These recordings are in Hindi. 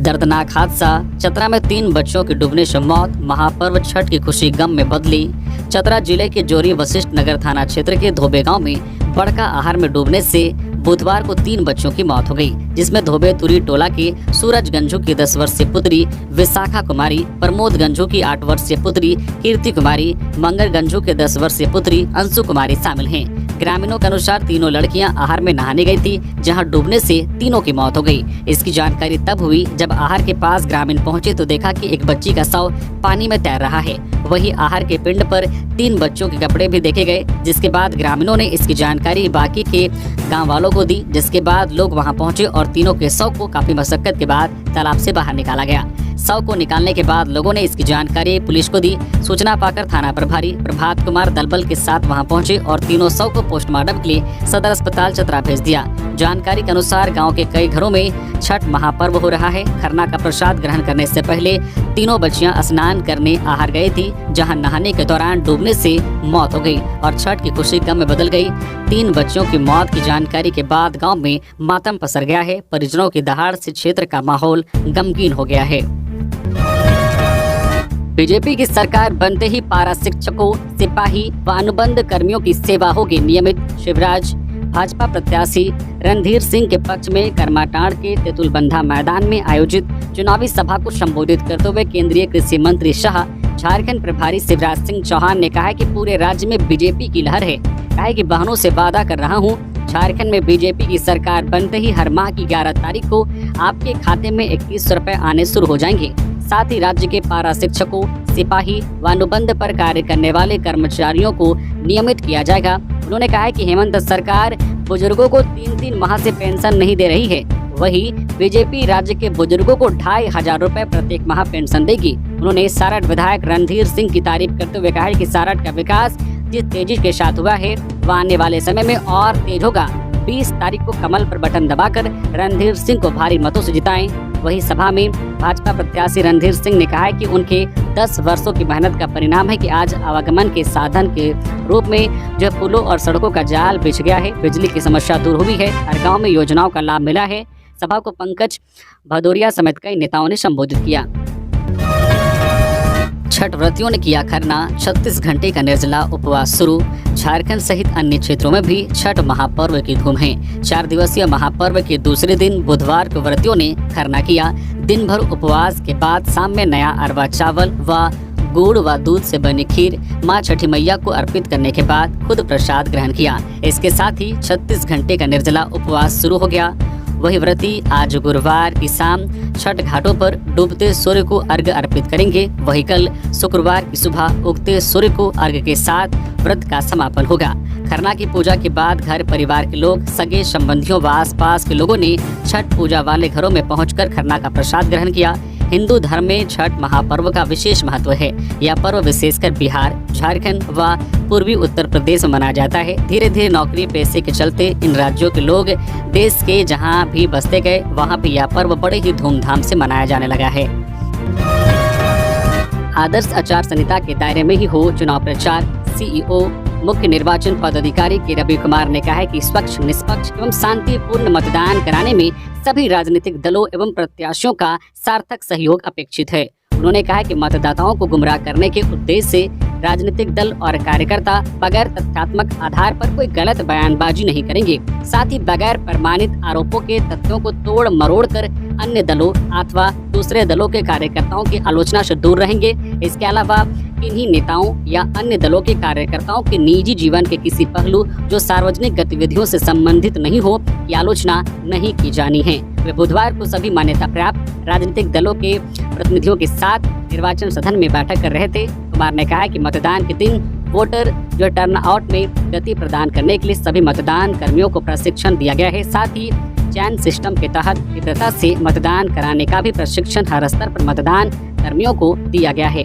दर्दनाक हादसा। चतरा में 3 बच्चों की डूबने से मौत। महापर्व छठ की खुशी गम में बदली। चतरा जिले के जोरी वशिष्ठ नगर थाना क्षेत्र के धोबे गांव में बड़का आहर में डूबने से बुधवार को 3 बच्चों की मौत हो गई, जिसमें धोबे तुरी टोला के सूरज गंजू की 10 वर्षीय पुत्री विशाखा कुमारी, प्रमोद गंजू की 8 वर्षीय पुत्री कीर्ति कुमारी, मंगल गंजू के 10 वर्षीय पुत्री अंशु कुमारी शामिल हैं। ग्रामीणों के अनुसार तीनों लड़कियां आहर में नहाने गई थी, जहां डूबने से तीनों की मौत हो गई। इसकी जानकारी तब हुई जब आहर के पास ग्रामीण पहुंचे तो देखा कि एक बच्ची का शव पानी में तैर रहा है। वहीं आहर के पिंड पर 3 बच्चों के कपड़े भी देखे गए, जिसके बाद ग्रामीणों ने इसकी जानकारी बाकी के गांव वालों को दी, जिसके बाद लोग वहां पहुंचे और तीनों के शव को काफी मशक्कत के बाद तालाब से बाहर निकाला गया। शव को निकालने के बाद लोगों ने इसकी जानकारी पुलिस को दी। सूचना पाकर थाना प्रभारी प्रभात कुमार दलबल के साथ वहां पहुंचे और तीनों शव को पोस्टमार्टम के लिए सदर अस्पताल चतरा भेज दिया। जानकारी के अनुसार गांव के कई घरों में छठ महापर्व हो रहा है। खरना का प्रसाद ग्रहण करने से पहले तीनों बच्चियां स्नान करने आहर गई थी, जहां नहाने के दौरान डूबने से मौत हो गई और छठ की खुशी गम में बदल गई। 3 बच्चों की मौत की जानकारी के बाद गांव में मातम पसर गया है। परिजनों की दहाड़ से क्षेत्र का माहौल गमगीन हो गया है। बीजेपी की सरकार बनते ही पारा शिक्षकों, सिपाही व अनुबंध कर्मियों की सेवा होगी नियमित। शिवराज भाजपा प्रत्याशी रणधीर सिंह के पक्ष में करमाटांड़ के तेतुलबंधा मैदान में आयोजित चुनावी सभा को संबोधित करते हुए केंद्रीय कृषि मंत्री शाह, झारखंड प्रभारी शिवराज सिंह चौहान ने कहा है कि पूरे राज्य में बीजेपी की लहर है। कहा है कि बहनों से वादा कर रहा हूँ, झारखंड में बीजेपी की सरकार बनते ही हर माह की 11 तारीख को आपके खाते में 21 रुपए आने शुरू हो जाएंगे। साथ ही राज्य के पारा शिक्षकों, सिपाही व अनुबंध पर कार्य करने वाले कर्मचारियों को नियमित किया जाएगा। उन्होंने कहा है कि हेमंत सरकार बुजुर्गों को 3-3 माह से पेंशन नहीं दे रही है, वही बीजेपी राज्य के बुजुर्गों को 2500 रुपए प्रत्येक माह पेंशन देगी। उन्होंने सारठ विधायक रणधीर सिंह की तारीफ करते हुए कहा है कि सारठ का विकास जिस तेजी के साथ हुआ है वह आने वाले समय में और तेज होगा। 20 तारीख को कमल पर बटन दबाकर रणधीर सिंह को भारी मतों से जिताएं। वही सभा में भाजपा प्रत्याशी रणधीर सिंह ने कहा है कि उनके 10 वर्षों की मेहनत का परिणाम है कि आज आवागमन के साधन के रूप में जो पुलों और सड़कों का जाल बिछ गया है, बिजली की समस्या दूर हुई है, हर गाँव में योजनाओं का लाभ मिला है। सभा को पंकज भदौरिया समेत कई नेताओं ने संबोधित किया। छठ व्रतियों ने किया खरना, 36 घंटे का निर्जला उपवास शुरू। झारखंड सहित अन्य क्षेत्रों में भी छठ महापर्व की धूम है। 4 दिवसीय महापर्व के दूसरे दिन बुधवार को व्रतियों ने खरना किया। दिन भर उपवास के बाद शाम में नया अरवा चावल व गुड़ व दूध से बनी खीर माँ छठी मैया को अर्पित करने के बाद खुद प्रसाद ग्रहण किया। इसके साथ ही 36 घंटे का निर्जला उपवास शुरू हो गया। वही व्रती आज गुरुवार की शाम छठ घाटों पर डूबते सूर्य को अर्घ्य अर्पित करेंगे। वही कल शुक्रवार की सुबह उगते सूर्य को अर्घ्य के साथ व्रत का समापन होगा। खरना की पूजा के बाद घर परिवार के लोग, सगे संबंधियों व आसपास के लोगों ने छठ पूजा वाले घरों में पहुंचकर खरना का प्रसाद ग्रहण किया। हिंदू धर्म में छठ महापर्व का विशेष महत्व है। यह पर्व विशेषकर बिहार, झारखंड व पूर्वी उत्तर प्रदेश में मनाया जाता है। धीरे धीरे नौकरी पेशे के चलते इन राज्यों के लोग देश के जहां भी बसते गए, वहां भी यह पर्व बड़े ही धूमधाम से मनाया जाने लगा है। आदर्श आचार संहिता के दायरे में ही हो चुनाव प्रचार। सीईओ मुख्य निर्वाचन पदाधिकारी के रवि कुमार ने कहा है कि स्वच्छ, निष्पक्ष एवं शांतिपूर्ण मतदान कराने में सभी राजनीतिक दलों एवं प्रत्याशियों का सार्थक सहयोग अपेक्षित है। उन्होंने कहा कि मतदाताओं को गुमराह करने के उद्देश्य से राजनीतिक दल और कार्यकर्ता बगैर तथ्यात्मक आधार पर कोई गलत बयानबाजी नहीं करेंगे। साथ ही बगैर प्रमाणित आरोपों के तथ्यों को तोड़ मरोड़ कर अन्य दलों अथवा दूसरे दलों के कार्यकर्ताओं की आलोचना से दूर रहेंगे। इसके अलावा किन्हीं नेताओं या अन्य दलों के कार्यकर्ताओं के निजी जीवन के किसी पहलू जो सार्वजनिक गतिविधियों से संबंधित नहीं हो की आलोचना नहीं की जानी है। वे बुधवार को सभी मान्यता प्राप्त राजनीतिक दलों के प्रतिनिधियों के साथ निर्वाचन सदन में बैठक कर रहे थे। कुमार ने कहा कि मतदान के दिन वोटर जो टर्नआउट में गति प्रदान करने के लिए सभी मतदान कर्मियों को प्रशिक्षण दिया गया है। साथ ही चयन सिस्टम के तहत तीव्रता से मतदान कराने का भी प्रशिक्षण हर स्तर पर मतदान कर्मियों को दिया गया है।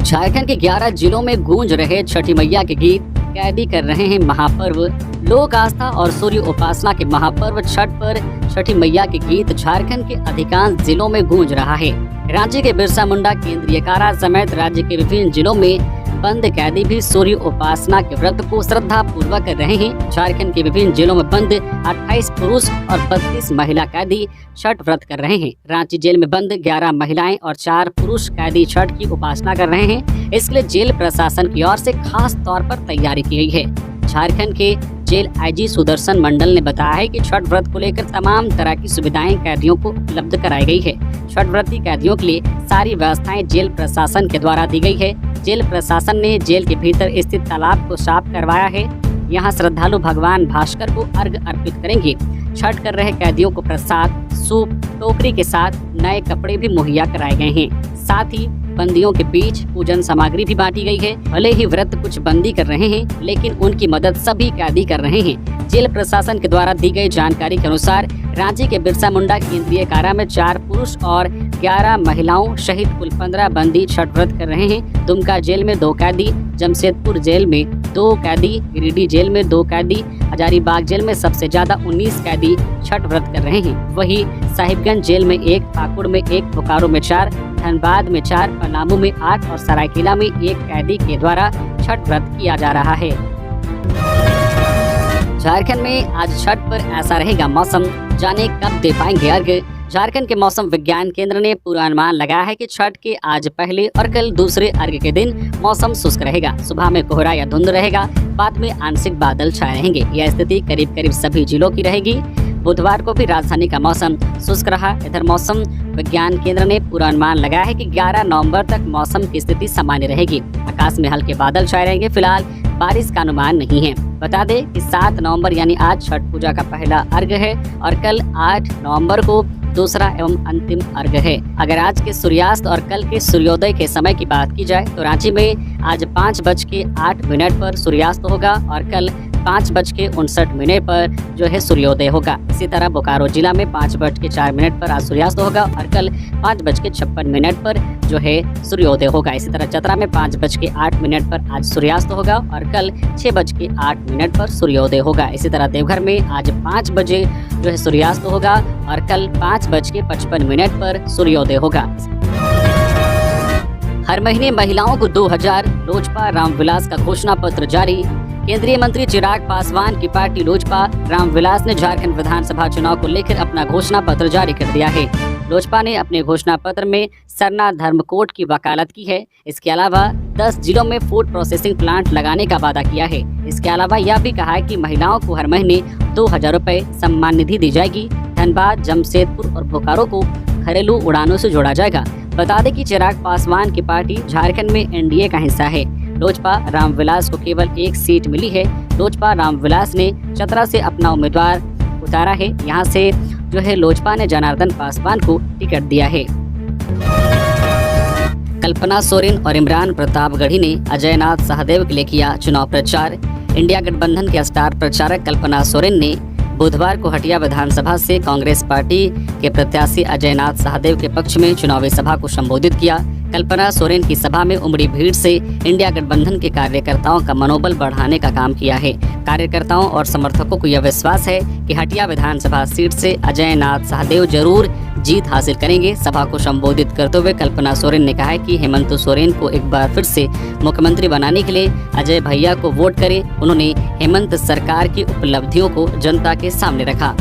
झारखंड के 11 जिलों में गूंज रहे छठी मैया के गीत कैदी कर रहे हैं महापर्व। लोक आस्था और सूर्य उपासना के महापर्व छठ पर छठी मैया के गीत झारखंड के अधिकांश जिलों में गूंज रहा है। राज्य के बिरसा मुंडा केंद्रीय कारा समेत राज्य के विभिन्न जिलों में बंद कैदी भी सूर्य उपासना के व्रत को श्रद्धा पूर्वक कर रहे हैं। झारखंड के विभिन्न जेलों में बंद 28 पुरुष और 32 महिला कैदी छठ व्रत कर रहे हैं। रांची जेल में बंद 11 महिलाएं और 4 पुरुष कैदी छठ की उपासना कर रहे हैं। इसके लिए जेल प्रशासन की ओर से खास तौर पर तैयारी की गई है। झारखंड के जेल आईजी सुदर्शन मंडल ने बताया है कि छठ व्रत को लेकर तमाम तरह की सुविधाएं कैदियों को उपलब्ध कराई गई है। छठ व्रती कैदियों के लिए सारी व्यवस्थाएं जेल प्रशासन के द्वारा दी गई है। जेल प्रशासन ने जेल के भीतर स्थित तालाब को साफ करवाया है। यहाँ श्रद्धालु भगवान भास्कर को अर्घ्य अर्पित करेंगे। छठ कर रहे कैदियों को प्रसाद, सूप, टोकरी के साथ नए कपड़े भी मुहैया कराए गए हैं। साथ ही बंदियों के बीच पूजन सामग्री भी बांटी गई है। भले ही व्रत कुछ बंदी कर रहे हैं, लेकिन उनकी मदद सभी कैदी कर रहे हैं। जेल प्रशासन के द्वारा दी गई जानकारी के अनुसार रांची के बिरसा मुंडा केंद्रीय कारा में 4 पुरुष और 11 महिलाओं सहित कुल 15 बंदी छठ व्रत कर रहे हैं। दुमका जेल में 2 कैदी, जमशेदपुर जेल में 2 कैदी, गिरिडीह जेल में 2 कैदी, हजारीबाग जेल में सबसे ज्यादा 19 कैदी छठ व्रत कर रहे हैं। वहीं साहिबगंज जेल में 1, पाकुड़ में 1, बोकारो में 4, धनबाद में 4, पलामू में 8 और सरायकेला में 1 कैदी के द्वारा छठ व्रत किया जा रहा है। झारखंड में आज छठ पर ऐसा रहेगा मौसम, जाने कब दे पाएंगे अर्घ्य। झारखंड के मौसम विज्ञान केंद्र ने पूर्वानुमान लगाया है कि छठ के आज पहले और कल दूसरे अर्घ्य के दिन मौसम शुष्क रहेगा। सुबह में कोहरा या धुंध रहेगा, बाद में आंशिक बादल छाए रहेंगे। यह स्थिति करीब करीब सभी जिलों की रहेगी। बुधवार को भी राजधानी का मौसम शुष्क रहा। इधर मौसम विज्ञान केंद्र ने पूर्वानुमान लगाया है कि 11 नवंबर तक मौसम की स्थिति सामान्य रहेगी। आकाश में हल्के बादल छाए रहेंगे। फिलहाल बारिश का अनुमान नहीं है। बता दें कि 7 नवंबर यानी आज छठ पूजा का पहला अर्घ्य है और कल 8 नवंबर को दूसरा एवं अंतिम अर्घ्य है। अगर आज के सूर्यास्त और कल के सूर्योदय के समय की बात की जाए तो रांची में आज 5:08 पर सूर्यास्त होगा और कल 5:59 पर जो है सूर्योदय होगा। इसी तरह बोकारो जिला में 5:04 पर आज सूर्यास्त होगा और कल 5:56 पर जो है सूर्योदय होगा। इसी तरह चतरा में 5:08 पर आज सूर्यास्त होगा और कल 6:08 पर सूर्योदय होगा। इसी तरह देवघर में आज 5 बजे जो है सूर्यास्त होगा और कल 5:55 पर सूर्योदय होगा। हर महीने महिलाओं को 2000 लोजपा रामविलास का घोषणा पत्र जारी। केंद्रीय मंत्री चिराग पासवान की पार्टी लोजपा रामविलास ने झारखंड विधानसभा चुनाव को लेकर अपना घोषणा पत्र जारी कर दिया है। लोजपा ने अपने घोषणा पत्र में सरना धर्मकोट की वकालत की है। इसके अलावा 10 जिलों में फूड प्रोसेसिंग प्लांट लगाने का वादा किया है। इसके अलावा यह भी कहा है कि महिलाओं को हर महीने 2000 रुपए सम्मान निधि दी जाएगी। धनबाद, जमशेदपुर और बोकारो को घरेलू उड़ानों से जोड़ा जाएगा। बता दें कि चिराग पासवान की पार्टी झारखंड में एनडीए का हिस्सा है। लोजपा रामविलास को केवल 1 सीट मिली है। लोजपा रामविलास ने चतरा से अपना उम्मीदवार उतारा है। यहाँ से जो है लोजपा ने जनार्दन पासवान को टिकट दिया है। कल्पना सोरेन और इमरान प्रतापगढ़ी ने अजय नाथ सहदेव के लिए किया चुनाव प्रचार। इंडिया गठबंधन के स्टार प्रचारक कल्पना सोरेन ने बुधवार को हटिया विधानसभा से कांग्रेस पार्टी के प्रत्याशी अजय नाथ सहदेव के पक्ष में चुनावी सभा को संबोधित किया। कल्पना सोरेन की सभा में उमड़ी भीड़ से इंडिया गठबंधन के कार्यकर्ताओं का मनोबल बढ़ाने का काम किया है। कार्यकर्ताओं और समर्थकों को यह विश्वास है कि हटिया विधानसभा सीट से अजय नाथ सहदेव जरूर जीत हासिल करेंगे। सभा को संबोधित करते हुए कल्पना सोरेन ने कहा है कि हेमंत सोरेन को एक बार फिर से मुख्यमंत्री बनाने के लिए अजय भैया को वोट करें। उन्होंने हेमंत सरकार की उपलब्धियों को जनता के सामने रखा।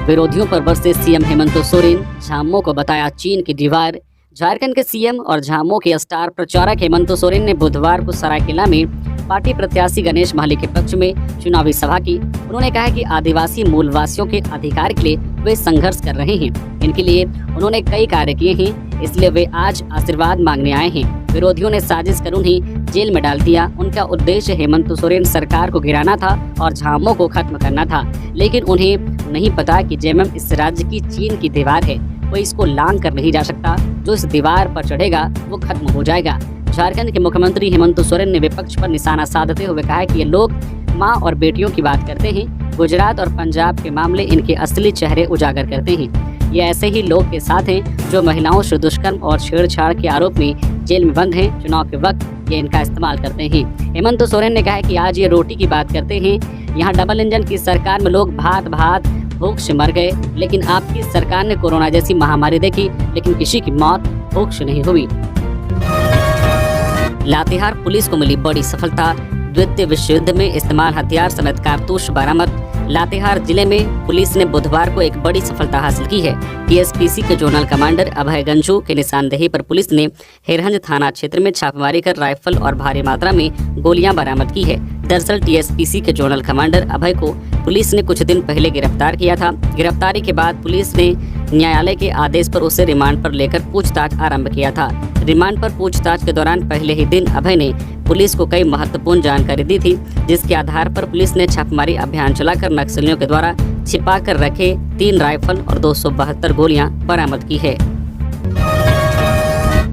विरोधियों पर बरसे सीएम हेमंत सोरेन, झामुमो को बताया चीन की दीवार। झारखंड के सीएम और झामुमो के स्टार प्रचारक हेमंत सोरेन ने बुधवार को सरायकेला में पार्टी प्रत्याशी गणेश माली के पक्ष में चुनावी सभा की। उन्होंने कहा कि आदिवासी मूलवासियों के अधिकार के लिए वे संघर्ष कर रहे हैं। इनके लिए उन्होंने कई कार्य किए हैं, इसलिए वे आज आशीर्वाद मांगने आए हैं। विरोधियों ने साजिश कर उन्हें जेल में डाल दिया। उनका उद्देश्य हेमंत सोरेन सरकार को गिराना था और झामुमो को खत्म करना था, लेकिन उन्हें नहीं पता कि जेएमएम इस राज्य की चीन की दीवार है। कोई इसको लांघ कर नहीं जा सकता। जो इस दीवार पर चढ़ेगा वो खत्म हो जाएगा। झारखंड के मुख्यमंत्री हेमंत सोरेन ने विपक्ष पर निशाना साधते हुए कहा कि ये लोग मां और बेटियों की बात करते हैं। गुजरात और पंजाब के मामले इनके असली चेहरे उजागर करते हैं। ये ऐसे ही लोग के साथ हैं जो महिलाओं से दुष्कर्म और छेड़छाड़ के आरोप में जेल में बंद हैं। चुनाव के वक्त ये इनका इस्तेमाल करते हैं। हेमंत सोरेन ने कहा कि आज ये रोटी की बात करते हैं। यहाँ डबल इंजन की सरकार में लोग भात भूख से मर गए, लेकिन आपकी सरकार ने कोरोना जैसी महामारी देखी, लेकिन किसी की मौत भूख से नहीं हुई। लातेहार पुलिस को मिली बड़ी सफलता, द्वितीय विश्व युद्ध में इस्तेमाल हथियार समेत कारतूस बरामद। लातेहार जिले में पुलिस ने बुधवार को एक बड़ी सफलता हासिल की है। टीएसपीसी के जोनल कमांडर अभय गंजू के निशानदेही पर पुलिस ने हिरहंज थाना क्षेत्र में छापेमारी कर राइफल और भारी मात्रा में गोलियां बरामद की है। दरअसल टीएसपीसी के जोनल कमांडर अभय को पुलिस ने कुछ दिन पहले गिरफ्तार किया था। गिरफ्तारी के बाद पुलिस ने न्यायालय के आदेश पर उसे रिमांड पर लेकर पूछताछ आरंभ किया था। रिमांड पर पूछताछ के दौरान पहले ही दिन अभय ने पुलिस को कई महत्वपूर्ण जानकारी दी थी, जिसके आधार पर पुलिस ने छापेमारी अभियान चलाकर नक्सलियों के द्वारा छिपा कर रखे 3 राइफल और 272 गोलियां बरामद की है।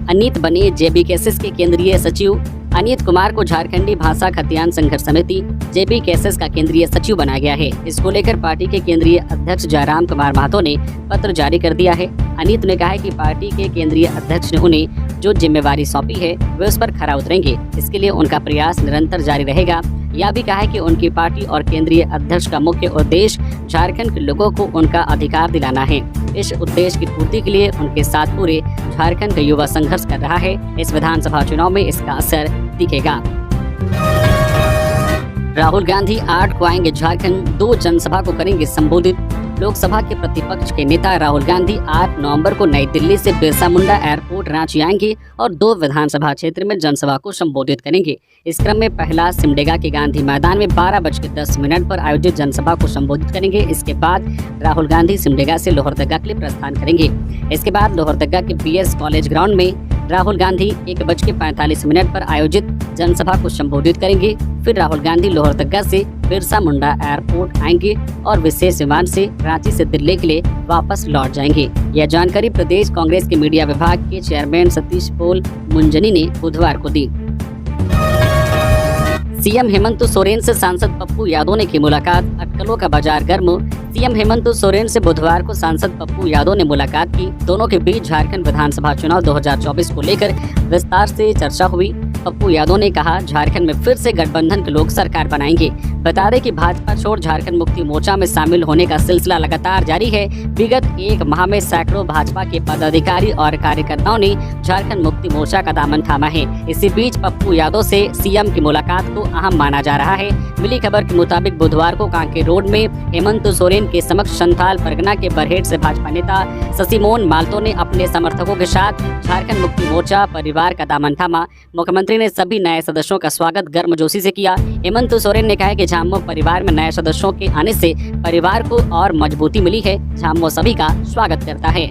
अनीत बने जेबीकेएसएस के केंद्रीय सचिव। अनीत कुमार को झारखंडी भाषा खतियान संघर्ष समिति जेबीकेएसएस का केंद्रीय सचिव बनाया गया है। इसको लेकर पार्टी के केंद्रीय अध्यक्ष जयराम कुमार महतो ने पत्र जारी कर दिया है। अनीत ने कहा है कि पार्टी के केंद्रीय अध्यक्ष ने उन्हें जो जिम्मेवारी सौंपी है वे उस पर खरा उतरेंगे। इसके लिए उनका प्रयास निरंतर जारी रहेगा। यह भी कहा है कि उनकी पार्टी और केंद्रीय अध्यक्ष का मुख्य उद्देश्य झारखंड के लोगों को उनका अधिकार दिलाना है। इस उद्देश्य की पूर्ति के लिए उनके साथ पूरे झारखंड का युवा संघर्ष कर रहा है। इस विधानसभा चुनाव में इसका असर दिखेगा। राहुल गांधी 8 को आएंगे झारखंड, 2 जनसभा को करेंगे संबोधित। लोकसभा के प्रतिपक्ष के नेता राहुल गांधी 8 नवंबर को नई दिल्ली से बिरसा मुंडा एयरपोर्ट रांची आएंगे और 2 विधानसभा क्षेत्र में जनसभा को संबोधित करेंगे। इस क्रम में पहला सिमडेगा के गांधी मैदान में 12:10 पर आयोजित जनसभा को संबोधित करेंगे। इसके बाद राहुल गांधी सिमडेगा से लोहरदगा के लिए प्रस्थान करेंगे। इसके बाद लोहरदगा के बीएस कॉलेज ग्राउंड में राहुल गांधी 1:45 पर आयोजित जनसभा को संबोधित करेंगे। फिर राहुल गांधी लोहरदगा से बिरसा मुंडा एयरपोर्ट आएंगे और विशेष विमान से रांची से दिल्ली के लिए वापस लौट जाएंगे। यह जानकारी प्रदेश कांग्रेस के मीडिया विभाग के चेयरमैन सतीश पोल मुंजनी ने बुधवार को दी। सीएम हेमंत सोरेन से सांसद पप्पू यादव ने की मुलाकात, अटकलों का बाजार गर्म। सीएम हेमंत सोरेन से बुधवार को सांसद पप्पू यादव ने मुलाकात की। दोनों के बीच झारखंड विधानसभा चुनाव 2024 को लेकर विस्तार से चर्चा हुई। पप्पू यादव ने कहा, झारखंड में फिर से गठबंधन के लोग सरकार बनाएंगे। बता दें कि भाजपा छोड़ झारखंड मुक्ति मोर्चा में शामिल होने का सिलसिला लगातार जारी है। विगत 1 माह में सैकड़ों भाजपा के पदाधिकारी और कार्यकर्ताओं ने झारखंड मुक्ति मोर्चा का दामन थामा है। इसी बीच पप्पू यादव से सीएम की मुलाकात को अहम माना जा रहा है। मिली खबर के मुताबिक बुधवार को कांके रोड में हेमंत सोरेन के समक्ष संथाल परगना के बरहेट से भाजपा नेता शशिमोहन मालतो ने अपने समर्थकों के साथ झारखंड मुक्ति मोर्चा परिवार का दामन थामा। मुख्यमंत्री ने सभी नए सदस्यों का स्वागत गर्मजोशी से किया। हेमंत सोरेन ने कहा कि झामुमो परिवार में नए सदस्यों के आने से परिवार को और मजबूती मिली है। झामुमो सभी का स्वागत करता है।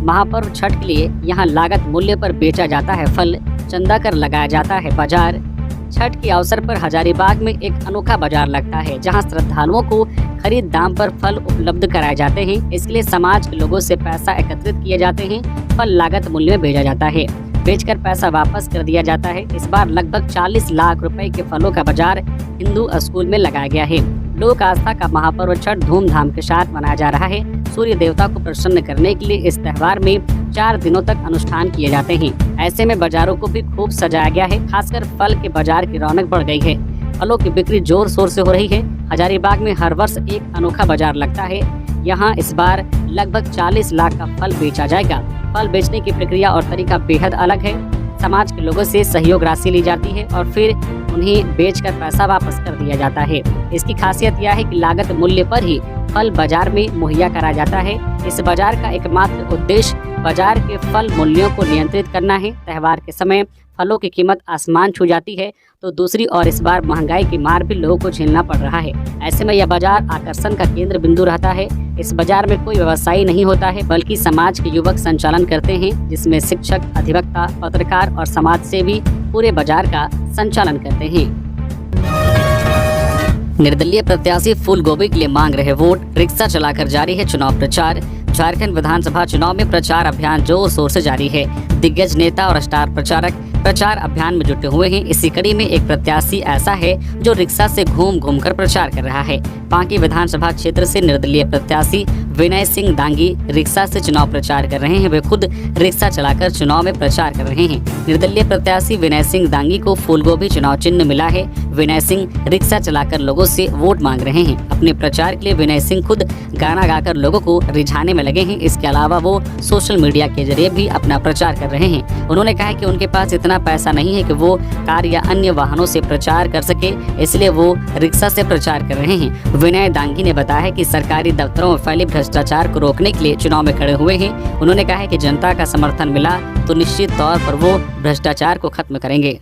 महापर्व छठ के लिए यहाँ लागत मूल्य पर बेचा जाता है फल, चंदा कर लगाया जाता है बाजार। छठ के अवसर पर हजारीबाग में एक अनोखा बाजार लगता है, जहां श्रद्धालुओं को खरीद दाम पर फल उपलब्ध कराए जाते हैं। इसके लिए समाज के लोगों से पैसा एकत्रित किए जाते हैं। फल लागत मूल्य में भेजा जाता है, बेचकर पैसा वापस कर दिया जाता है। इस बार लगभग 40 लाख रुपए के फलों का बाजार हिंदू स्कूल में लगाया गया है। लोक आस्था का महापर्व छठ धूमधाम के साथ मनाया जा रहा है। सूर्य देवता को प्रसन्न करने के लिए इस त्योहार में 4 दिनों तक अनुष्ठान किए जाते हैं। ऐसे में बाजारों को भी खूब सजाया गया है। खासकर फल के बाजार की रौनक बढ़ गई है। फलों की बिक्री जोर शोर से हो रही है। हजारीबाग में हर वर्ष एक अनोखा बाजार लगता है। यहाँ इस बार लगभग 40 लाख का फल बेचा जाएगा। फल बेचने की प्रक्रिया और तरीका बेहद अलग है। समाज के लोगों से सहयोग राशि ली जाती है और फिर उन्हें बेचकर पैसा वापस कर दिया जाता है। इसकी खासियत यह है कि लागत मूल्य पर ही फल बाजार में मुहैया कराया जाता है। इस बाजार का एकमात्र उद्देश्य बाजार के फल मूल्यों को नियंत्रित करना है। त्योहार के समय फलों की कीमत आसमान छू जाती है, तो दूसरी ओर इस बार महंगाई की मार भी लोगों को झेलना पड़ रहा है। ऐसे में यह बाजार आकर्षण का केंद्र बिंदु रहता है। इस बाजार में कोई व्यवसायी नहीं होता है, बल्कि समाज के युवक संचालन करते हैं, जिसमें शिक्षक, अधिवक्ता, पत्रकार और समाज सेवी पूरे बाजार का संचालन करते हैं। निर्दलीय प्रत्याशी फूल गोभी के लिए मांग रहे वोट, रिक्शा चलाकर जारी है चुनाव प्रचार। झारखंड विधानसभा चुनाव में प्रचार अभियान जोर शोर से जारी है। दिग्गज नेता और स्टार प्रचारक प्रचार अभियान में जुटे हुए हैं। इसी कड़ी में एक प्रत्याशी ऐसा है जो रिक्शा से घूम घूम कर प्रचार कर रहा है। पांकी विधानसभा क्षेत्र से निर्दलीय प्रत्याशी विनय सिंह दांगी रिक्शा से चुनाव प्रचार कर रहे हैं। वे खुद रिक्शा चलाकर चुनाव में प्रचार कर रहे हैं। निर्दलीय प्रत्याशी विनय सिंह दांगी को फूलगोभी चुनाव चिन्ह मिला है। विनय सिंह रिक्शा चलाकर लोगों से वोट मांग रहे हैं। अपने प्रचार के लिए विनय सिंह खुद गाना गाकर लोगों को रिझाने में लगे हैं। इसके अलावा वो सोशल मीडिया के जरिए भी अपना प्रचार कर रहे हैं। उन्होंने कहा कि उनके पास इतना पैसा नहीं है कि वो कार या अन्य वाहनों से प्रचार कर सके, इसलिए वो रिक्शा से प्रचार कर रहे हैं। विनय दांगी ने बताया है कि सरकारी दफ्तरों में फैले भ्रष्टाचार को रोकने के लिए चुनाव में खड़े हुए हैं। उन्होंने कहा है कि जनता का समर्थन मिला तो निश्चित तौर पर वो भ्रष्टाचार को खत्म करेंगे।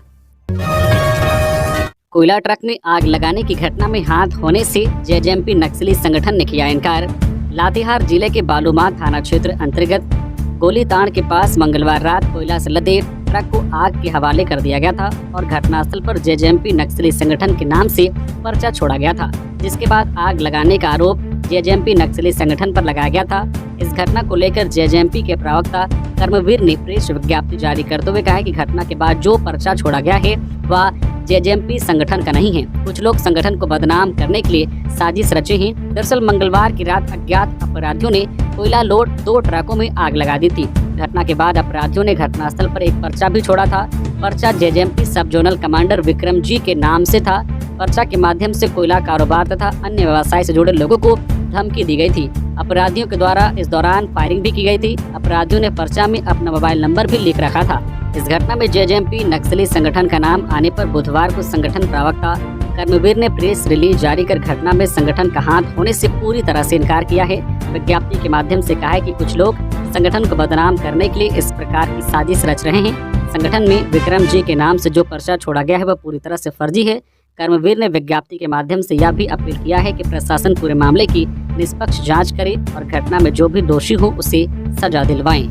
कोयला ट्रक में आग लगाने की घटना में हाथ होने से जेजेएमपी नक्सली संगठन ने किया इनकार। लातेहार जिले के बालूमाथ थाना क्षेत्र अंतर्गत गोलीताड़ के पास मंगलवार रात कोयला से लदे ट्रक को आग के हवाले कर दिया गया था और घटनास्थल पर जेजेएमपी नक्सली संगठन के नाम से पर्चा छोड़ा गया था, जिसके बाद आग लगाने का आरोप जेजेएमपी नक्सली संगठन पर लगाया गया था। इस घटना को लेकर जेजेएमपी के प्रवक्ता कर्मवीर ने प्रेस विज्ञप्ति जारी करते हुए कहा कि घटना के बाद जो पर्चा छोड़ा गया है वह जेजेएमपी संगठन का नहीं है। कुछ लोग संगठन को बदनाम करने के लिए साजिश रचे हैं। दरअसल मंगलवार की रात अज्ञात अपराधियों ने कोयला लोड 2 ट्रकों में आग लगा दी थी। घटना के बाद अपराधियों ने घटनास्थल पर एक पर्चा भी छोड़ा था। पर्चा जेजेएमपी सब जोनल कमांडर विक्रम जी के नाम से था। पर्चा के माध्यम से कोयला कारोबार तथा अन्य व्यवसाय से जुड़े लोगों को धमकी दी गई थी। अपराधियों के द्वारा इस दौरान फायरिंग भी की गई थी। अपराधियों ने पर्चा में अपना मोबाइल नंबर भी लिख रखा था। इस घटना में जेजेएमपी नक्सली संगठन का नाम आने पर बुधवार को संगठन प्रवक्ता कर्मवीर ने प्रेस रिलीज जारी कर घटना में संगठन का हाथ होने से पूरी तरह से इनकार किया है। विज्ञप्ति के माध्यम से कहा है कि कुछ लोग संगठन को बदनाम करने के लिए इस प्रकार की साजिश रच रहे हैं। संगठन में विक्रम जी के नाम से जो पर्चा छोड़ा गया है वह पूरी तरह से फर्जी है। कर्मवीर ने विज्ञप्ति के माध्यम से यह भी अपील किया है कि प्रशासन पूरे मामले की निष्पक्ष जांच करे और घटना में जो भी दोषी हो उसे सजा दिलवाएं।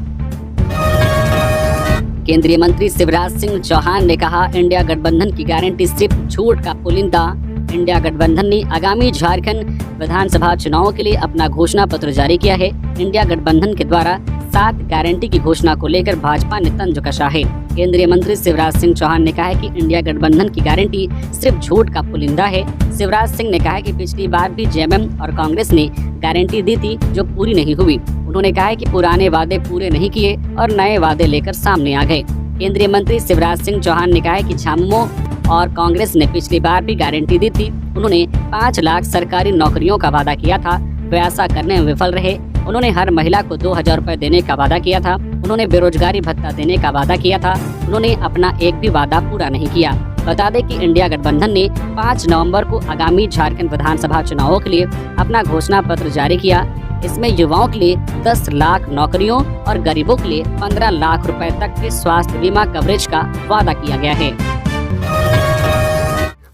केंद्रीय मंत्री शिवराज सिंह चौहान ने कहा, इंडिया गठबंधन की गारंटी सिर्फ झूठ का पुलिंदा। इंडिया गठबंधन ने आगामी झारखंड विधानसभा चुनावों के लिए अपना घोषणा पत्र जारी किया है। इंडिया गठबंधन के द्वारा 7 गारंटी की घोषणा को लेकर भाजपा ने तंज कसा है। केंद्रीय मंत्री शिवराज सिंह चौहान ने कहा है कि इंडिया गठबंधन की गारंटी सिर्फ झूठ का पुलिंदा है। शिवराज सिंह ने कहा है कि पिछली बार भी जेएमएम और कांग्रेस ने गारंटी दी थी जो पूरी नहीं हुई। उन्होंने कहा है कि पुराने वादे पूरे नहीं किए और नए वादे लेकर सामने आ गए। केंद्रीय मंत्री शिवराज सिंह चौहान ने कहा है कि झामुमो और कांग्रेस ने पिछली बार भी गारंटी दी थी। उन्होंने 5 लाख सरकारी नौकरियों का वादा किया था, वे ऐसा करने में विफल रहे। उन्होंने हर महिला को 2000 रुपए देने का वादा किया था। उन्होंने बेरोजगारी भत्ता देने का वादा किया था। उन्होंने अपना एक भी वादा पूरा नहीं किया। बता दें कि इंडिया गठबंधन ने 5 नवंबर को आगामी झारखंड विधानसभा चुनावों के लिए अपना घोषणा पत्र जारी किया। इसमें युवाओं के लिए 10 लाख नौकरियों और गरीबों के लिए 15 लाख रुपए तक के स्वास्थ्य बीमा कवरेज का वादा किया गया है।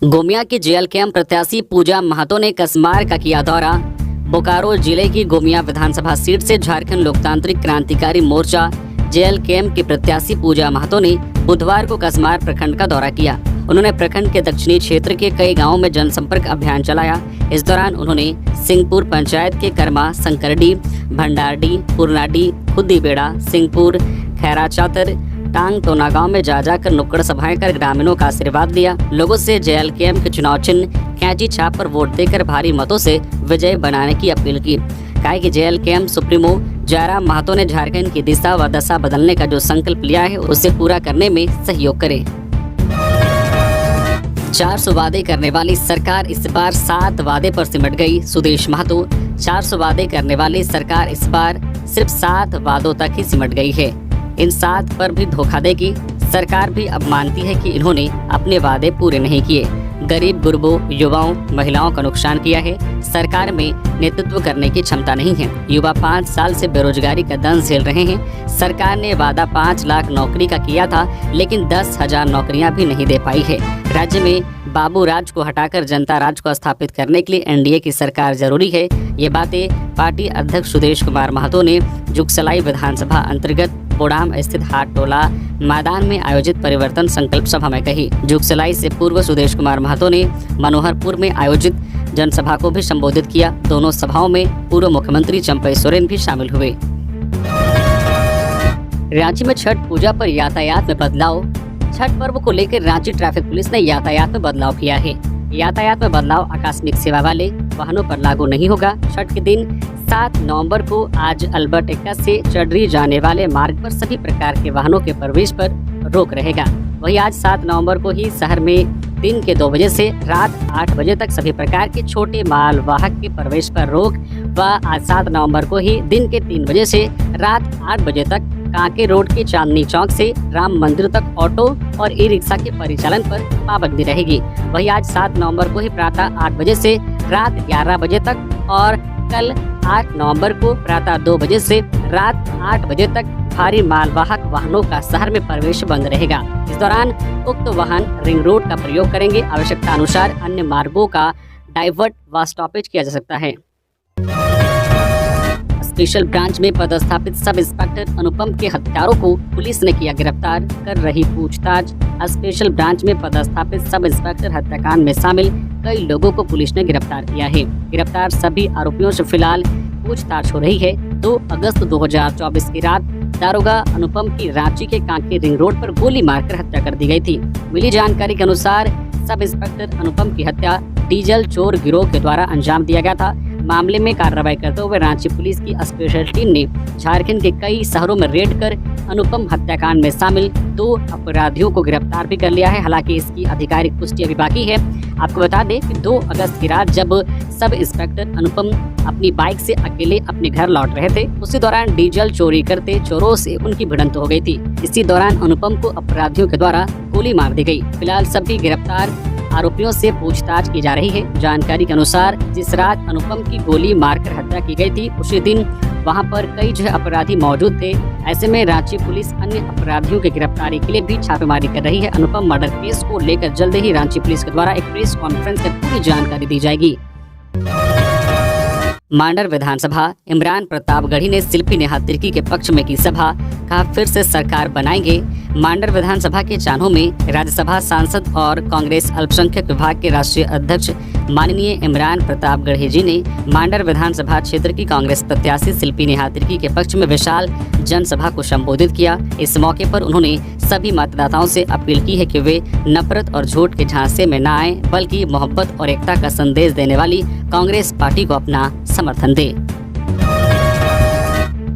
गोमिया की जेएलकेएम प्रत्याशी पूजा महतो ने कसमार का किया दौरा। बोकारो जिले की गोमिया विधानसभा सीट से झारखंड लोकतांत्रिक क्रांतिकारी मोर्चा जेएलकेएम की प्रत्याशी पूजा महतो ने बुधवार को कसमार प्रखंड का दौरा किया। उन्होंने प्रखंड के दक्षिणी क्षेत्र के कई गांवों में जनसंपर्क अभियान चलाया। इस दौरान उन्होंने सिंहपुर पंचायत के कर्मा, संकरडी, भंडारडी, पुरनाडी, खुद्दीबेड़ा, सिंहपुर, खैराचातर, टांग टोना गांव में जा जाकर नुक्कड़ सभाएं कर ग्रामीणों का आशीर्वाद लिया। लोगों से जेएलकेएम के चुनाव चिन्ह कैंची छाप पर वोट देकर भारी मतों से विजय बनाने की अपील की। कहा कि जेएलकेएम सुप्रीमो जयराम महतो ने झारखंड की दिशा व दशा बदलने का जो संकल्प लिया है उसे पूरा करने में सहयोग करे। 400 वादे करने वाली सरकार इस बार 7 वादे पर सिमट गई। सुदेश महतो, 400 वादे करने वाली सरकार इस बार सिर्फ 7 वादों तक ही सिमट गई है। इन 7 पर भी धोखा देगी। सरकार भी अब मानती है कि इन्होंने अपने वादे पूरे नहीं किए। गरीब गुरबों, युवाओं, महिलाओं का नुकसान किया है। सरकार में नेतृत्व करने की क्षमता नहीं है। युवा 5 साल से बेरोजगारी का दंश झेल रहे हैं। सरकार ने वादा 5 लाख नौकरी का किया था, लेकिन 10,000 नौकरियां भी नहीं दे पाई है। राज्य में बाबू राज को हटाकर जनता राज को स्थापित करने के लिए एनडीए की सरकार जरूरी है। ये बातें पार्टी अध्यक्ष सुदेश कुमार महतो ने जुगसलाई विधानसभा अंतर्गत बोडाम स्थित हाट टोला मैदान में आयोजित परिवर्तन संकल्प सभा में कही। जुगसलाई से पूर्व सुदेश कुमार महतो ने मनोहरपुर में आयोजित जनसभा को भी संबोधित किया। दोनों सभाओं में पूर्व मुख्यमंत्री चंपई सोरेन भी शामिल हुए। रांची में छठ पूजा पर यातायात में बदलाव। छठ पर्व को लेकर रांची ट्रैफिक पुलिस ने यातायात में बदलाव किया है। यातायात में बदलाव आकस्मिक सेवा वाले वाहनों पर लागू नहीं होगा। छठ के दिन 7 नवंबर को आज अल्बर्ट एक्का से चढ़ी जाने वाले मार्ग पर सभी प्रकार के वाहनों के प्रवेश पर रोक रहेगा। वहीं आज 7 नवंबर को ही शहर में दिन के 2 बजे से रात 8 बजे तक सभी प्रकार के छोटे माल वाहक के प्रवेश पर रोक व आज 7 नवंबर को ही दिन के 3 बजे से रात 8 बजे तक कांके रोड के चांदनी चौक से राम मंदिर तक ऑटो और ई रिक्शा के परिचालन पर पाबंदी रहेगी। वहीं आज 7 नवंबर को ही प्रातः 8 बजे से रात 11 बजे तक और कल 8 नवंबर को प्रातः 2 बजे से रात 8 बजे तक भारी मालवाहक वाहनों का शहर में प्रवेश बंद रहेगा। इस दौरान उक्त वाहन रिंग रोड का प्रयोग करेंगे। आवश्यकता अनुसार अन्य मार्गों का डाइवर्ट व स्टॉपेज किया जा सकता है। स्पेशल ब्रांच में पदस्थापित सब इंस्पेक्टर अनुपम के हत्यारों को पुलिस ने किया गिरफ्तार, कर रही पूछताछ। स्पेशल ब्रांच में पदस्थापित सब इंस्पेक्टर हत्याकांड में शामिल कई लोगों को पुलिस ने गिरफ्तार किया है। गिरफ्तार सभी आरोपियों से फिलहाल पूछताछ हो रही है। 2 अगस्त 2024 की रात दारोगा अनुपम की रांची के कांके रिंग रोड पर गोली मारकर हत्या कर दी गई थी। मिली जानकारी के अनुसार सब इंस्पेक्टर अनुपम की हत्या डीजल चोर गिरोह के द्वारा अंजाम दिया गया था। मामले में कार्रवाई करते हुए रांची पुलिस की स्पेशल टीम ने झारखंड के कई शहरों में रेड कर अनुपम हत्याकांड में शामिल 2 अपराधियों को गिरफ्तार भी कर लिया है। हालांकि इसकी आधिकारिक पुष्टि अभी बाकी है। आपको बता दें कि 2 अगस्त की रात जब सब इंस्पेक्टर अनुपम अपनी बाइक से अकेले अपने घर लौट रहे थे, उसी दौरान डीजल चोरी करते चोरों से उनकी भिड़ंत हो गई थी। इसी दौरान अनुपम को अपराधियों के द्वारा गोली मार दी गई। फिलहाल सभी गिरफ्तार आरोपियों से पूछताछ की जा रही है। जानकारी के अनुसार जिस रात अनुपम की गोली मारकर हत्या की गई थी, उसी दिन वहां पर कई अपराधी मौजूद थे। ऐसे में रांची पुलिस अन्य अपराधियों की गिरफ्तारी के लिए भी छापेमारी कर रही है। अनुपम मर्डर केस को लेकर जल्द ही रांची पुलिस के द्वारा एक प्रेस कॉन्फ्रेंस कर पूरी जानकारी दी जाएगी। मांडर विधानसभा, इमरान प्रतापगढ़ी ने शिल्पी नेहा तिर्की के पक्ष में की सभा, कहा फिर से सरकार बनाएंगे। मांडर विधानसभा के चान्हों में राज्यसभा सांसद और कांग्रेस अल्पसंख्यक विभाग के राष्ट्रीय अध्यक्ष माननीय इमरान प्रतापगढ़ी जी ने मांडर विधानसभा क्षेत्र की कांग्रेस प्रत्याशी शिल्पी नेहा तिर्की के पक्ष में विशाल जनसभा को संबोधित किया। इस मौके पर उन्होंने सभी मतदाताओं से अपील की है कि वे नफरत और झूठ के झांसे में न आए, बल्कि मोहब्बत और एकता का संदेश देने वाली कांग्रेस पार्टी को अपना समर्थन दे।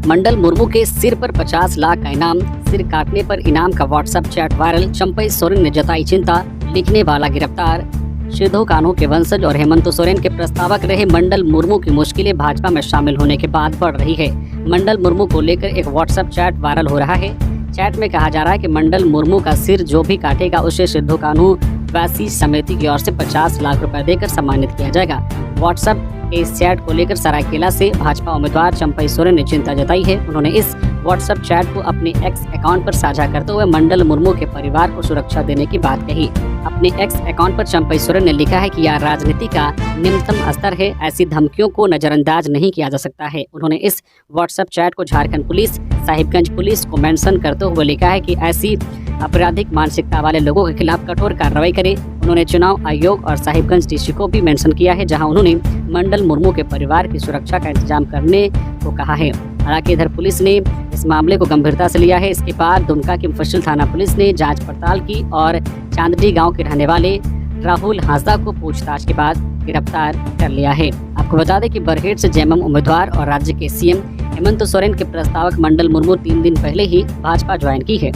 मंडल मुर्मू के सिर पर 50 लाख का इनाम, सिर काटने पर इनाम का WhatsApp chat viral, Champai Soren ने जताई चिंता, लिखने वाला गिरफ्तार। सिद्धू कान्हू के वंशज और हेमंत सोरेन के प्रस्तावक रहे मंडल मुर्मू की मुश्किलें भाजपा में शामिल होने के बाद बढ़ रही है। मंडल मुर्मू को लेकर एक व्हाट्सएप चैट वायरल हो रहा है। चैट में कहा जा रहा है कि मंडल मुर्मू का सिर जो भी काटेगा उसे सिद्धू कान्हू वैसी समिति की ओर से 50 लाख रुपए देकर सम्मानित किया जाएगा। व्हाट्सएप के इस चैट को लेकर सरायकेला से भाजपा उम्मीदवार चंपई सोरेन ने चिंता जताई है। उन्होंने इस व्हाट्सएप चैट को अपने एक्स अकाउंट पर साझा करते हुए मंडल मुर्मू के परिवार को सुरक्षा देने की बात कही। अपने एक्स अकाउंट पर चंपई सोरेन ने लिखा है कि यह राजनीति का निम्नतम स्तर है, ऐसी धमकियों को नजरअंदाज नहीं किया जा सकता है। उन्होंने इस व्हाट्सएप चैट को झारखंड पुलिस, साहिबगंज पुलिस को मेंशन करते हुए लिखा है कि ऐसी आपराधिक मानसिकता वाले लोगों के खिलाफ कठोर कार्रवाई करें। उन्होंने चुनाव आयोग और साहिबगंज डीसी को भी मेंशन किया है, जहां उन्होंने मंडल मुर्मू के परिवार की सुरक्षा का इंतजाम करने को कहा है। हालांकि इधर पुलिस ने इस मामले को गंभीरता से लिया है। इसके बाद दुमका की मुफस्सिल थाना पुलिस ने जांच पड़ताल की और चांदडी गांव के रहने वाले राहुल हांसदा को पूछताछ के बाद गिरफ्तार कर लिया है। आपको बता दें कि बरहेट से जेएमएम उम्मीदवार और राज्य के सीएम हेमंत सोरेन के प्रस्तावक मंडल मुर्मू 3 दिन पहले ही भाजपा ज्वाइन की है।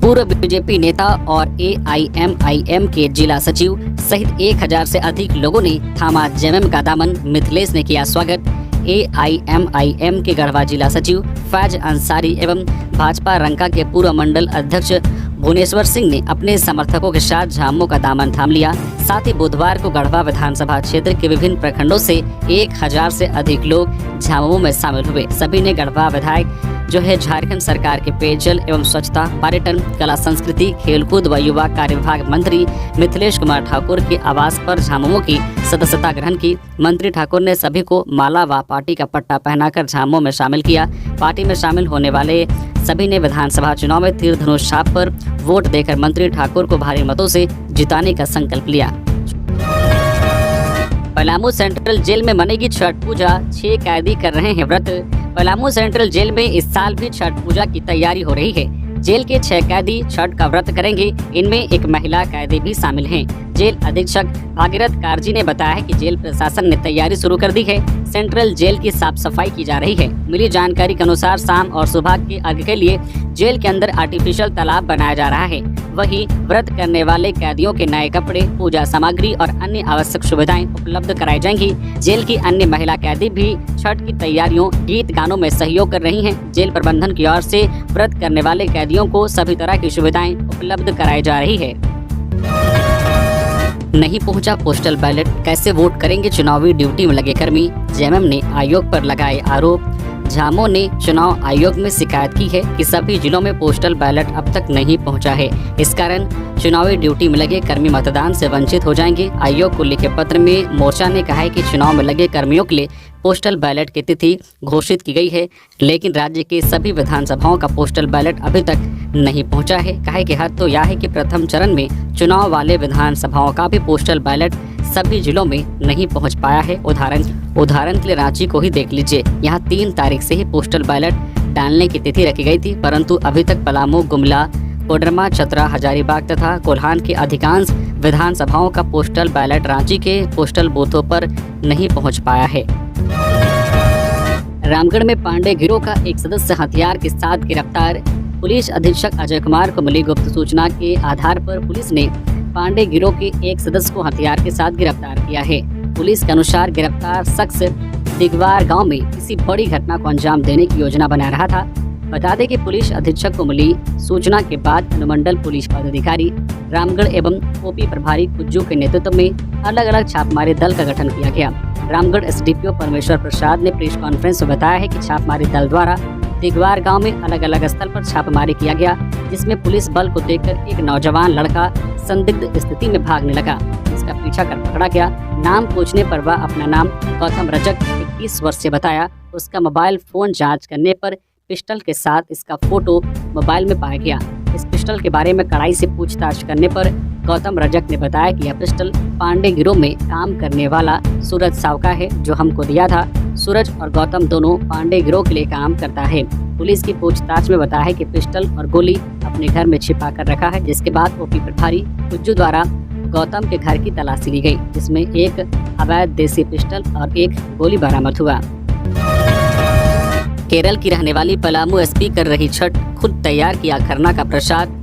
पूर्व बीजेपी नेता और AIMIM के जिला सचिव सहित 1000 से अधिक लोगों ने थामा जेएमएम का दामन, मिथिलेश ने किया स्वागत। AIMIM के गढ़वा जिला सचिव फैज अंसारी एवं भाजपा रंका के पूर्व मंडल अध्यक्ष भुवनेश्वर सिंह ने अपने समर्थकों के साथ झामुमो का दामन थाम लिया। साथ ही बुधवार को गढ़वा विधानसभा क्षेत्र के विभिन्न प्रखंडों से 1000 से अधिक लोग झामुमो में शामिल हुए। सभी ने गढ़वा विधायक जो है झारखंड सरकार के पेयजल एवं स्वच्छता, पर्यटन, कला संस्कृति, खेलकूद व युवा कार्य विभाग मंत्री मिथिलेश कुमार ठाकुर के आवास पर झामुमो की सदस्यता ग्रहण की। मंत्री ठाकुर ने सभी को माला व पार्टी का पट्टा पहनाकर झामुमो में शामिल किया। पार्टी में शामिल होने वाले सभी ने विधानसभा चुनाव में तीर धनुष छाप पर वोट देकर मंत्री ठाकुर को भारी मतों से जिताने का संकल्प लिया। पलामू सेंट्रल जेल में मनेगी छठ पूजा, 6 कैदी कर रहे हैं व्रत। पलामू सेंट्रल जेल में इस साल भी छठ पूजा की तैयारी हो रही है। जेल के 6 कैदी छठ का व्रत करेंगे। इनमें एक महिला कैदी भी शामिल हैं। जेल अधीक्षक भागीरथ कारजी ने बताया है कि जेल प्रशासन ने तैयारी शुरू कर दी है। सेंट्रल जेल की साफ सफाई की जा रही है। मिली जानकारी के अनुसार शाम और सुबह के अर्घ्य के लिए जेल के अंदर आर्टिफिशियल तालाब बनाया जा रहा है। वहीं व्रत करने वाले कैदियों के नए कपड़े, पूजा सामग्री और अन्य आवश्यक सुविधाएं उपलब्ध कराई जाएंगी। जेल की अन्य महिला कैदी भी छठ की तैयारियों, गीत गानों में सहयोग कर रही हैं। जेल प्रबंधन की ओर से व्रत करने वाले कैदियों को सभी तरह की सुविधाएं उपलब्ध कराई जा रही है। नहीं पहुंचा पोस्टल बैलेट, कैसे वोट करेंगे चुनावी ड्यूटी में लगे कर्मी। जेएमएम ने आयोग पर लगाए आरोप। झामो ने चुनाव आयोग में शिकायत की है कि सभी जिलों में पोस्टल बैलेट अब तक नहीं पहुंचा है। इस कारण चुनावी ड्यूटी में लगे कर्मी मतदान से वंचित हो जाएंगे। आयोग को लिखे पत्र में मोर्चा ने कहा है कि चुनाव में लगे कर्मियों के लिए पोस्टल बैलेट की तिथि घोषित की गई है, लेकिन राज्य के सभी विधानसभाओं का पोस्टल बैलेट अभी तक नहीं पहुंचा है। कहा कि हद तो यह है कि प्रथम चरण में चुनाव वाले विधानसभाओं का भी पोस्टल बैलेट सभी जिलों में नहीं पहुंच पाया है। उदाहरण के लिए रांची को ही देख लीजिए। यहाँ 3 तारीख से ही पोस्टल बैलेट डालने की तिथि रखी गई थी, परंतु अभी तक पलामू, गुमला, कोडरमा, चतरा, हजारीबाग तथा कोल्हान की अधिकांश विधानसभाओं का पोस्टल बैलेट रांची के पोस्टल बूथों पर नहीं पहुंच पाया है। रामगढ़ में पांडे गिरोह का एक सदस्य हथियार के साथ गिरफ्तार। पुलिस अधीक्षक अजय कुमार को मिली गुप्त सूचना के आधार पर पुलिस ने पांडे गिरोह के एक सदस्य को हथियार के साथ गिरफ्तार किया है। पुलिस के अनुसार गिरफ्तार शख्स दिगवार गांव में किसी बड़ी घटना को अंजाम देने की योजना बना रहा था। बता दें कि पुलिस अधीक्षक को मिली सूचना के बाद अनुमंडल पुलिस पदाधिकारी रामगढ़ एवं ओपी प्रभारी कुज्जू के नेतृत्व में अलग अलग छापामारी दल का गठन किया गया। रामगढ़ एसडीपीओ परमेश्वर प्रसाद ने प्रेस कॉन्फ्रेंस में बताया है कि छापामारी दल द्वारा दिगवार गांव में अलग अलग स्थल पर छापामारी किया गया, जिसमें पुलिस बल को देखकर एक नौजवान लड़का संदिग्ध स्थिति में भागने लगा। इसका पीछा कर पकड़ा गया। नाम पूछने पर वह अपना नाम गौतम रजक 21 वर्ष से बताया। उसका मोबाइल फोन जांच करने पर पिस्टल के साथ इसका फोटो मोबाइल में पाया गया। इस पिस्टल के बारे में कड़ाई से पूछताछ करने पर गौतम रजक ने बताया कि यह पिस्टल पांडे गिरोह में काम करने वाला सूरज साव का है, जो हमको दिया था। सूरज और गौतम दोनों पांडे गिरोह के लिए काम करता है। पुलिस की पूछताछ में बताया है कि पिस्टल और गोली अपने घर में छिपा कर रखा है, जिसके बाद ओपी प्रभारी कुज्जू द्वारा गौतम के घर की तलाशी ली गई, जिसमें एक अवैध देसी पिस्टल और एक गोली बरामद हुआ। केरल की रहने वाली पलामू एसपी कर रही छठ, खुद तैयार किया खरना का प्रसाद।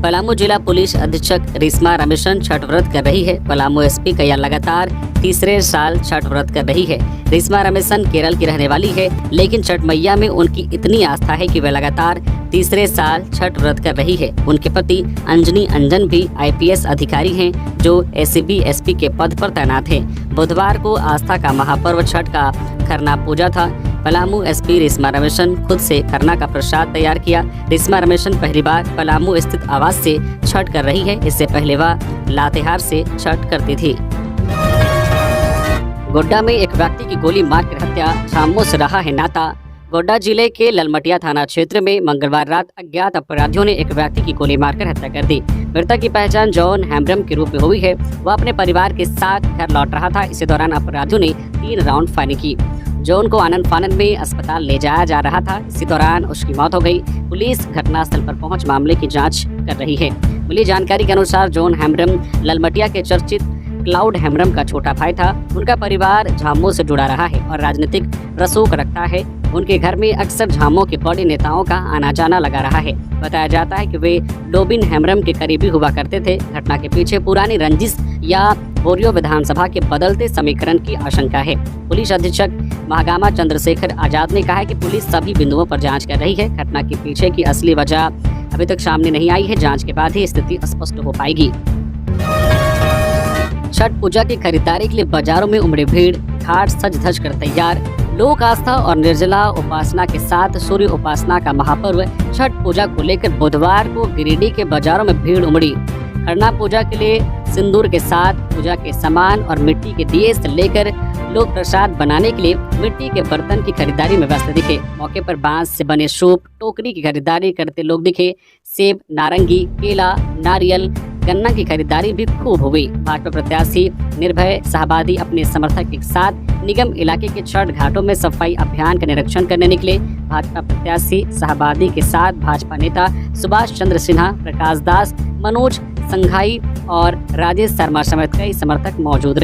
पलामू जिला पुलिस अधीक्षक रिस्मा रमेशन छठ व्रत कर रही है। पलामू एसपी का यह लगातार तीसरे साल छठ व्रत कर रही है। रिस्मा रमेशन केरल की रहने वाली है, लेकिन छठ मैया में उनकी इतनी आस्था है कि वह लगातार तीसरे साल छठ व्रत कर रही है। उनके पति अंजनी अंजन भी आईपीएस अधिकारी हैं, जो एसीबी एसपी के पद पर तैनात हैं। बुधवार को आस्था का महापर्व छठ का खरना पूजा था। पलामू एसपी रिस्मा रमेशन खुद से खरना का प्रसाद तैयार किया। रिस्मा रमेशन पहली बार पलामू स्थित आवास से छठ कर रही है। इससे पहले वह लातेहार से छठ करती थी। गोड्डा में एक व्यक्ति की गोली मारकर हत्या, झामो से रहा है नाता। गोड्डा जिले के ललमटिया थाना क्षेत्र में मंगलवार रात अज्ञात अपराधियों ने एक व्यक्ति की गोली मारकर हत्या कर दी। मृतक की पहचान जॉन हैम्ब्रम के रूप में हुई है। वह अपने परिवार के साथ घर लौट रहा था। इसी दौरान अपराधियों ने 3 राउंड फायरिंग की। जॉन को आनंद फानन में अस्पताल ले जाया जा रहा था। इसी दौरान उसकी मौत हो गई। पुलिस घटनास्थल पर पहुंच मामले की जांच कर रही है। मिली जानकारी के अनुसार जॉन हैम्ब्रम ललमटिया के चर्चित क्लाउड हैम्ब्रम का छोटा भाई था। उनका परिवार झामो से जुड़ा रहा है और राजनीतिक रसूख रखता है। उनके घर में अक्सर झामो के बड़े नेताओं का आना जाना लगा रहा है। बताया जाता है कि वे डोबिन हैम्ब्रम के करीबी हुआ करते थे। घटना के पीछे पुरानी रंजिश या बोरियो विधानसभा के बदलते समीकरण की आशंका है। पुलिस अधीक्षक महागामा चंद्रशेखर आजाद ने कहा है कि पुलिस सभी बिंदुओं पर जांच कर रही है। घटना के पीछे की असली वजह अभी तक सामने नहीं आई है। जांच के बाद ही स्थिति स्पष्ट हो पाएगी। छठ पूजा की खरीदारी के लिए बाजारों में उमड़ी भीड़, घाट सज धज कर तैयार। लोक आस्था और निर्जला उपासना के साथ सूर्य उपासना का महापर्व छठ पूजा को लेकर बुधवार को गिरिडीह के बाजारों में भीड़ उमड़ी। खरना पूजा के लिए सिंदूर के साथ पूजा के सामान और मिट्टी के दिए से लेकर लोग प्रसाद बनाने के लिए मिट्टी के बर्तन की खरीदारी में व्यस्त दिखे। मौके पर बांस से बने सूप, टोकरी की खरीदारी करते लोग दिखे। सेब, नारंगी, केला, नारियल, गन्ना की खरीदारी भी खूब हुई। भाजपा प्रत्याशी निर्भय शाहबादी अपने समर्थक के साथ निगम इलाके के छठ घाटों में सफाई अभियान का निरीक्षण करने निकले। भाजपा प्रत्याशी शाहबादी के साथ भाजपा नेता सुभाष चंद्र सिन्हा, प्रकाश दास, मनोज संघाई और राजेश शर्मा समेत कई समर्थक मौजूद रहे।